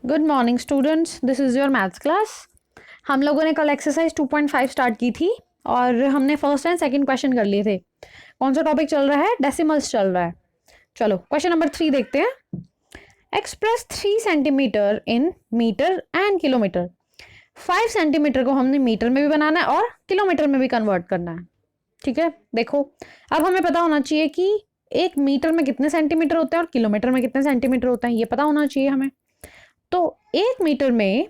Good morning students, this is your maths class. हम लोगों ने कल एक्सरसाइज 2.5 स्टार्ट की थी और हमने फर्स्ट एंड सेकंड क्वेश्चन कर लिए थे। कौन सा टॉपिक चल रहा है? डेसिमल्स चल रहा है। चलो क्वेश्चन नंबर 3 देखते हैं। Express 3 centimetre in metre and kilometre. 5 centimetre को हमने मीटर में भी बनाना है और किलोमीटर में भी कन्वर्ट करना है। ठीक है, देखो अब हमें पता होना चाहिए कि एक मीटर में कितने सेंटीमीटर होते हैं और किलोमीटर में कितने सेंटीमीटर होते हैं, ये पता होना चाहिए हमें। तो 1 मीटर में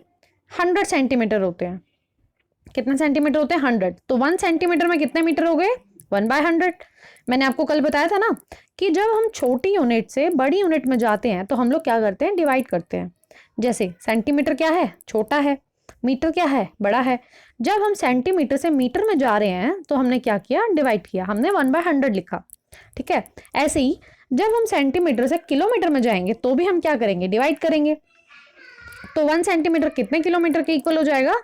100 सेंटीमीटर होते हैं। कितने सेंटीमीटर होते हैं? 100। तो 1 सेंटीमीटर में कितने मीटर हो गए? 1/100। मैंने आपको कल बताया था ना कि जब हम छोटी यूनिट से बड़ी यूनिट में जाते हैं तो हम लोग क्या करते हैं? डिवाइड करते हैं। जैसे सेंटीमीटर क्या है? छोटा है। मीटर क्या है? बड़ा है। जब हम सेंटीमीटर से मीटर में जा रहे हैं तो हमने क्या किया? डिवाइड किया। हमने 1/100 लिखा। ठीक है, ऐसे ही जब हम सेंटीमीटर से किलोमीटर में जाएंगे तो भी हम क्या करेंगे? डिवाइड करेंगे। तो 1 सेंटीमीटर कितने किलोमीटर के इक्वल हो जाएगा?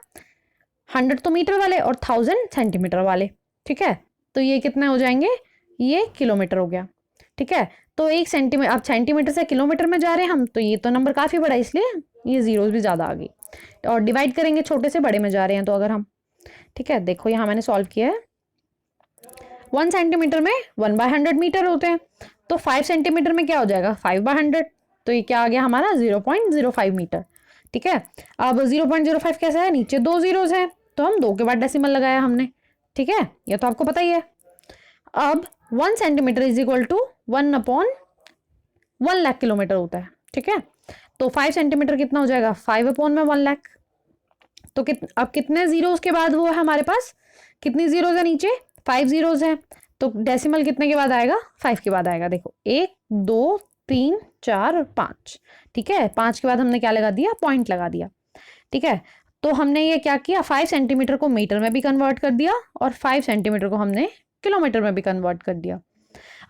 100 तो मीटर वाले और 1000 सेंटीमीटर वाले। ठीक है, तो ये कितने हो जाएंगे? ये किलोमीटर हो गया। ठीक है, तो 1 सेंटीमीटर, अब सेंटीमीटर से किलोमीटर में जा रहे हैं हम, तो ये तो नंबर काफी बड़ा है, इसलिए ये जीरोस भी ज्यादा आ गई। और डिवाइड करेंगे, छोटे से बड़े में जा रहे हैं तो अगर हम, ठीक है, देखो यहाँ मैंने सॉल्व किया है। 1 सेंटीमीटर में 1/100 मीटर होते हैं, तो 5 सेंटीमीटर में क्या हो जाएगा? 5/100। तो ये क्या आ गया हमारा? 0.05 मीटर। ठीक है, अब 0.05 कैसा है? नीचे 2 जीरोस हैं, तो हम 2 के बाद डेसिमल लगाया हमने। ठीक है, ये तो आपको पता ही है। अब 1 centimetre is equal to 1/1 lakh kilometre होता है। ठीक है, तो 5 सेंटीमीटर कितना हो जाएगा? 5/1 लाख। तो अब कितने जीरोस के बाद वो है हमारे पास? कितनी जीरोस है नीचे? 5 जीरोस है। तो डेसिमल कितने के बाद आएगा? 5 के बाद आएगा। देखो 1 2 3 4 और 5। ठीक है, 5 के बाद हमने क्या लगा दिया? पॉइंट लगा दिया। ठीक है, तो हमने ये क्या किया? 5 सेंटीमीटर को मीटर में भी कन्वर्ट कर दिया और 5 सेंटीमीटर को हमने किलोमीटर में भी कन्वर्ट कर दिया।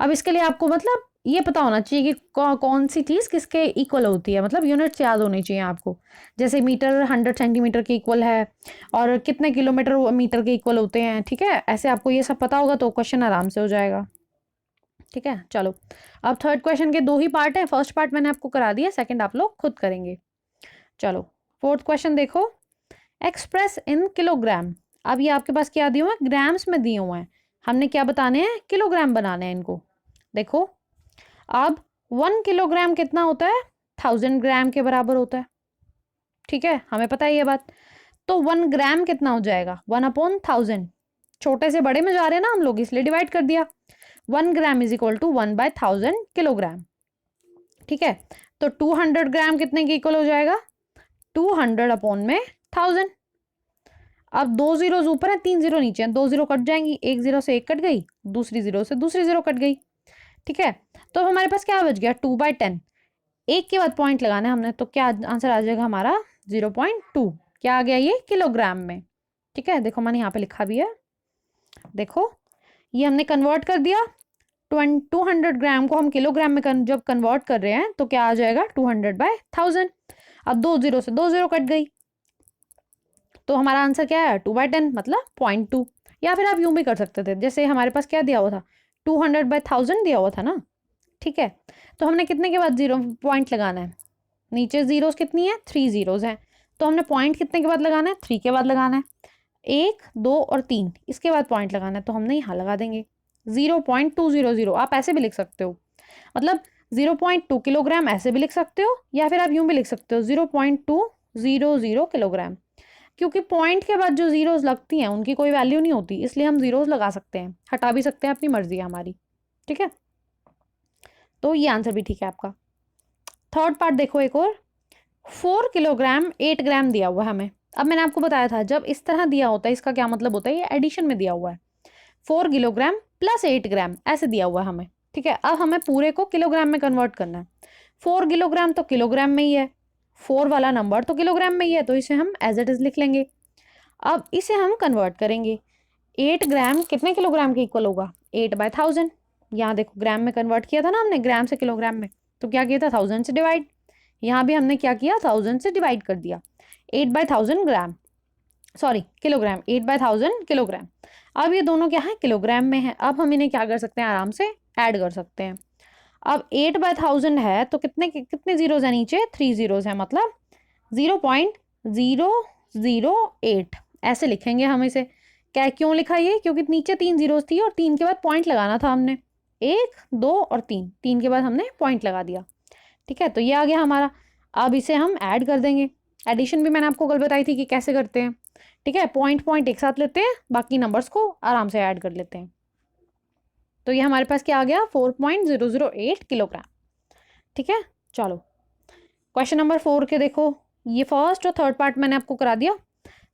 अब इसके लिए आपको मतलब ये पता होना चाहिए कि कौन सी चीज़ किसके इक्वल होती है, मतलब यूनिट्स याद होनी चाहिए आपको। जैसे मीटर 100 सेंटीमीटर के इक्वल है और कितने किलोमीटर मीटर के इक्वल होते हैं। ठीक है, ऐसे आपको ये सब पता होगा तो क्वेश्चन आराम से हो जाएगा। ठीक है, चलो अब थर्ड क्वेश्चन के 2 ही पार्ट हैं। फर्स्ट पार्ट मैंने आपको करा दिया, सेकंड आप लोग खुद करेंगे। चलो फोर्थ क्वेश्चन देखो। Express in kilogram. अब ये आपके पास क्या दिए हुए हैं? ग्राम्स में दिए हुए हैं। हमने क्या बताने हैं? किलोग्राम बनाने हैं इनको। देखो अब 1 किलोग्राम कितना होता है? 1000 ग्राम के बराबर होता है। ठीक है, हमें पता है ये बात। तो 1 ग्राम कितना हो जाएगा? 1/1000। छोटे से बड़े में जा रहे हैं ना हम लोग, इसलिए डिवाइड कर दिया। 1 gram is equal to 1/1000 kilogram. ठीक है, तो 200 ग्राम कितने के इक्वल हो जाएगा? 200 अपॉन में 1000। अब 2 जीरोस ऊपर है, 3 जीरो नीचे हैं, 2 जीरो कट जाएंगी। एक जीरो से एक कट गई, दूसरी जीरो से दूसरी जीरो कट गई। ठीक है, तो हमारे पास क्या बच गया? 2/10। एक के बाद पॉइंट लगाना है हमने, तो क्या आंसर आ जाएगा हमारा? 0.2। क्या आ गया? ये किलोग्राम में। ठीक है, देखो मैंने यहाँ पे लिखा भी है। देखो ये हमने कन्वर्ट कर दिया। 200 ग्राम को हम किलोग्राम में जब कन्वर्ट कर रहे हैं तो क्या आ जाएगा? 200/1000। अब 2 जीरो से 2 जीरो कट गई, तो हमारा आंसर क्या है? 2/10 मतलब 0.2। या फिर आप यूं भी कर सकते थे, जैसे हमारे पास क्या दिया हुआ था? 200/1000 दिया हुआ था ना। ठीक है, तो हमने कितने के बाद जीरो पॉइंट लगाना है? नीचे जीरोस कितनी है? 3 जीरोस हैं, तो हमने पॉइंट कितने के बाद लगाना है? 3 के बाद लगाना है। 1 2 और 3 इसके बाद पॉइंट लगाना है, तो हमने यहाँ लगा देंगे 0.200। आप ऐसे भी लिख सकते हो, मतलब 0.2 किलोग्राम ऐसे भी लिख सकते हो, या फिर आप यूं भी लिख सकते हो 0.200 किलोग्राम। क्योंकि पॉइंट के बाद जो जीरोस लगती हैं उनकी कोई वैल्यू नहीं होती, इसलिए हम जीरोस लगा सकते हैं, हटा भी सकते हैं, अपनी मर्जी है हमारी। ठीक है, तो ये आंसर भी ठीक है आपका। थर्ड पार्ट देखो एक और। 4 किलोग्राम 8 ग्राम दिया हुआ है हमें। अब मैंने आपको बताया था जब इस तरह दिया होता है इसका क्या मतलब होता है? ये एडिशन में दिया हुआ है। 4 किलोग्राम प्लस 8 ग्राम ऐसे दिया हुआ है हमें। ठीक है, अब हमें पूरे को किलोग्राम में कन्वर्ट करना है। 4 किलोग्राम तो किलोग्राम में ही है, 4 वाला नंबर तो किलोग्राम में ही है, तो इसे हम एज इट इज लिख लेंगे। अब इसे हम कन्वर्ट करेंगे। 8 ग्राम कितने किलोग्राम के इक्वल होगा? 8/1000। यहाँ देखो ग्राम में कन्वर्ट किया था ना हमने, ग्राम से किलोग्राम में, तो क्या किया था? 1000 से डिवाइड। यहाँ भी हमने क्या किया? 1000 से डिवाइड कर दिया। 8/1000 ग्राम, सॉरी किलोग्राम, 8/1000 किलोग्राम। अब ये दोनों क्या है? किलोग्राम में है। अब हम इन्हें क्या कर सकते हैं? आराम से ऐड कर सकते हैं। अब 8/1000 है तो कितने कितने जीरोस है नीचे? 3 जीरोस है, मतलब 0.008 ऐसे लिखेंगे हम इसे। क्या क्यों लिखा ये? क्योंकि नीचे 3 जीरोस थी और 3 के बाद पॉइंट लगाना था हमने, 1 2 और 3, 3 के बाद हमने पॉइंट लगा दिया। ठीक है, तो ये आ गया हमारा। अब इसे हम ऐड कर देंगे। एडिशन भी मैंने आपको कल बताई थी कि कैसे करते हैं। ठीक है, पॉइंट एक साथ लेते हैं, बाकी नंबर्स को आराम से ऐड कर लेते हैं। तो ये हमारे पास क्या आ गया? 4.008 किलोग्राम। ठीक है, चलो क्वेश्चन नंबर 4 के देखो। ये फर्स्ट और थर्ड पार्ट मैंने आपको करा दिया,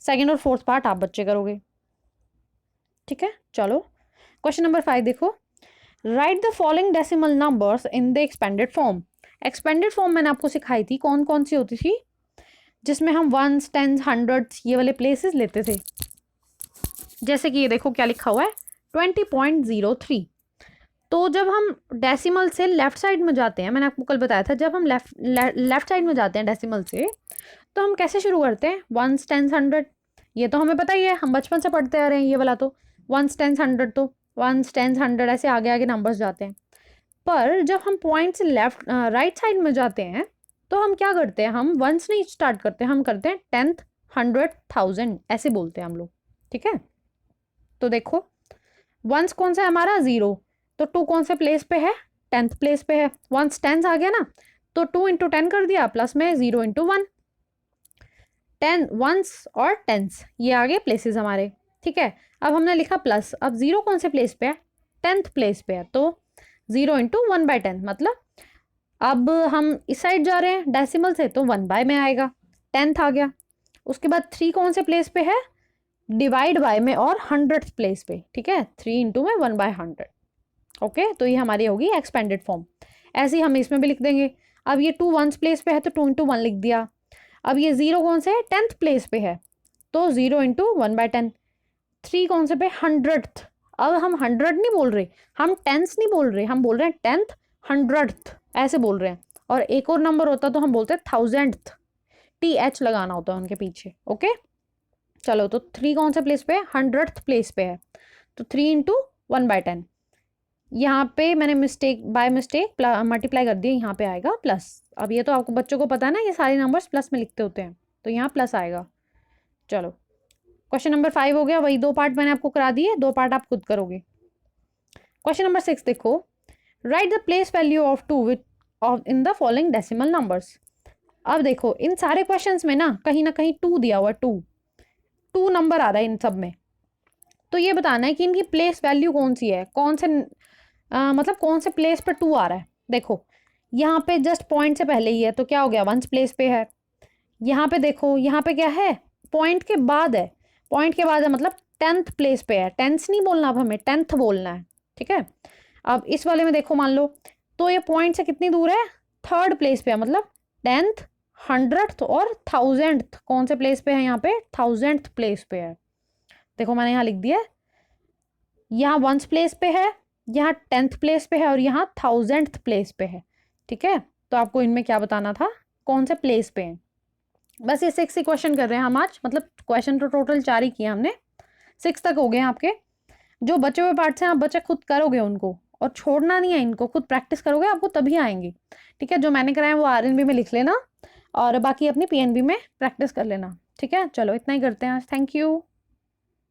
सेकंड और फोर्थ पार्ट आप बच्चे करोगे। ठीक है, चलो क्वेश्चन नंबर 5 देखो। Right the following decimal numbers in the expanded form. Expanded form मैंने आपको सिखाई थी, कौन कौन सी होती थी, जिसमें हम वंस, टेंस, हंड्रेड्स ये वाले प्लेसेस लेते थे। जैसे कि ये देखो क्या लिखा हुआ है, 20.03। तो जब हम डेसिमल से लेफ्ट साइड में जाते हैं, मैंने आपको कल बताया था, जब हम लेफ्ट साइड में जाते हैं डेसिमल से, तो हम कैसे शुरू करते हैं? Ones, tens, hundred. ये तो हमें पता ही है, हम बचपन से पढ़ते आ रहे हैं ये वाला। तो वंस, टेंस, हंड्रेड, तो वंस, टेंस, हंड्रेड ऐसे आगे आगे नंबर्स जाते हैं। पर जब हम पॉइंट से राइट साइड में जाते हैं, तो हम क्या करते हैं? हम वंस नहीं स्टार्ट करते, हम करते हैं टेंथ, 100, 1000 ऐसे बोलते हैं हम लोग। ठीक है, तो देखो वंस कौन सा है हमारा? 0। तो 2 कौन से प्लेस पे है? 10th प्लेस पे है। वंस टेंस आ गया ना, तो 2 इंटू 10 कर दिया, प्लस में 0 इंटू 1। 10 वंस और टेंस ये आगे प्लेसेस हमारे। ठीक है, अब हमने लिखा प्लस। अब 0 कौन से प्लेस पे है? 10th प्लेस पे है, तो 0 इंटू 1/10, मतलब अब हम इस साइड जा रहे हैं डेसिमल से, तो 1 में आएगा, 10th आ गया। उसके बाद 3 कौन से प्लेस पे है? डिवाइड बाय में और 100th प्लेस पे। ठीक है, 3 इंटू में 1/100। ओके, तो ये हमारी होगी एक्सपेंडेड फॉर्म। ऐसे ही हम इसमें भी लिख देंगे। अब ये 2 वंस प्लेस पे है, तो 2 इंटू 1 लिख दिया। अब ये 0 कौन से है? 10th प्लेस पे है, तो 0 इंटू 1/10। 3 कौन से पे? 100th। अब हम 100 नहीं बोल रहे, हम टेंस नहीं बोल रहे, हम बोल रहे हैं 10th, 100th ऐसे बोल रहे हैं। और एक और नंबर होता तो हम बोलते हैं 1000th, TH लगाना होता है उनके पीछे। ओके, चलो तो 3 कौन से प्लेस पे है? 100th प्लेस पे है, तो 3 इंटू 1/10। यहाँ पे मैंने बाय मिस्टेक मल्टीप्लाई कर दिया, यहाँ पे आएगा प्लस। अब ये तो आपको बच्चों को पता है ना, ये सारे नंबर्स प्लस में लिखते होते हैं, तो यहाँ प्लस आएगा। चलो क्वेश्चन नंबर 5 हो गया। वही 2 पार्ट मैंने आपको करा दिए, 2 पार्ट आप खुद करोगे। क्वेश्चन नंबर 6 देखो। Right the place value of 2 in the following decimal numbers. अब देखो इन सारे क्वेश्चंस में ना कहीं 2 दिया हुआ, 2 नंबर आ रहा है इन सब में। तो ये बताना है कि इनकी प्लेस वैल्यू कौन सी है, कौन से मतलब कौन से प्लेस पर 2 आ रहा है। देखो यहाँ पे जस्ट पॉइंट से पहले ही है, तो क्या हो गया? वंस प्लेस पे है। यहाँ पे देखो, यहाँ पे क्या है? पॉइंट के बाद है, पॉइंट के बाद है, मतलब 10th प्लेस पे है। टेंस नहीं बोलना, अब हमें 10th बोलना है। ठीक है, अब इस वाले में देखो, मान लो तो ये पॉइंट से कितनी दूर है? 3rd प्लेस पे है, मतलब 10th, 100th और 1000th कौन से प्लेस पे है? यहाँ पे 1000th प्लेस पे है। देखो मैंने यहाँ लिख दिया, यहाँ वंस प्लेस पे है, यहाँ 10th प्लेस पे है और यहाँ 1000th प्लेस पे है। ठीक है, तो आपको इनमें क्या बताना था, कौन से प्लेस पे हैं। बस ये 6 ही क्वेश्चन कर रहे हैं हम आज, मतलब क्वेश्चन तो टोटल 4 ही किए हमने, 6 तक हो गए हैं आपके। जो बचे हुए पार्ट्स हैं आप बच्चे खुद करोगे उनको, और छोड़ना नहीं है इनको, खुद प्रैक्टिस करोगे आपको तभी आएंगे। ठीक है, जो मैंने कराया वो RNB में लिख लेना और बाकी अपनी PNB में प्रैक्टिस कर लेना। ठीक है, चलो इतना ही करते हैं आज। Thank you.